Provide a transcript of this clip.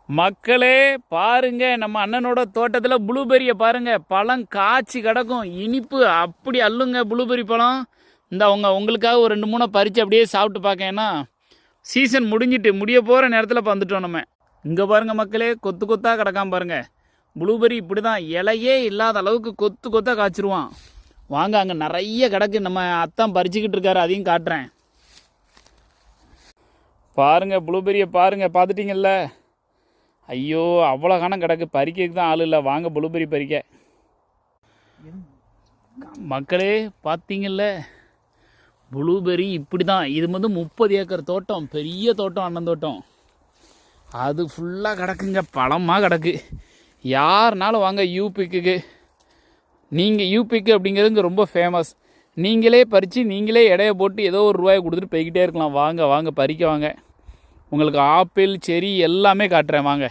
மக்களே பாருங்க, நம்ம அண்ணனோட தோட்டத்தில் ப்ளூபெரியை பாருங்க. பழம் காய்ச்சி கிடக்கும், இனிப்பு அப்படி அள்ளுங்க ப்ளூபெரி பழம். இந்த உங்களுக்காக ஒரு 2-3 பறித்து அப்படியே சாப்பிட்டு பார்க்கேன்னா சீசன் முடிய போகிற நேரத்தில் வந்துட்டோம் நம்ம. இங்கே பாருங்கள் மக்களே, கொத்து கொத்தாக கிடக்காம பாருங்கள். ப்ளூபெரி இப்படி தான், இலையே இல்லாத அளவுக்கு கொத்து கொத்தாக காய்ச்சிருவான். வாங்க, அங்கே நிறைய கிடக்கு, நம்ம அத்தான் பறிச்சுக்கிட்டு இருக்காரு, அதையும் காட்டுறேன். பாருங்கள் ப்ளூபெரியை பாருங்கள், பார்த்துட்டிங்கல்ல. ஐயோ, அவ்வளோ காணம் கிடக்கு, பறிக்கிறதுக்கு தான் ஆள் இல்லை. வாங்க ப்ளூபெரி பறிக்க. மக்களே பார்த்தீங்கல்ல, ப்ளூபெரி இப்படி தான். இது 30 ஏக்கர் தோட்டம், பெரிய தோட்டம், அண்ணன் தோட்டம். அது ஃபுல்லாக கிடக்குங்க, பழமாக கிடக்கு. யாருனாலும் வாங்க யூபிக்கு. நீங்கள் யூபிக்கு அப்படிங்கிறதுங்க ரொம்ப ஃபேமஸ். நீங்களே பறித்து நீங்களே எடையை போட்டு ஏதோ ஒரு ரூபாயை கொடுத்துட்டு போய்கிட்டே இருக்கலாம். வாங்க பறிக்க வாங்க. உங்களுக்கு ஆப்பிள், செரி எல்லாமே காட்டுறேன் வாங்க.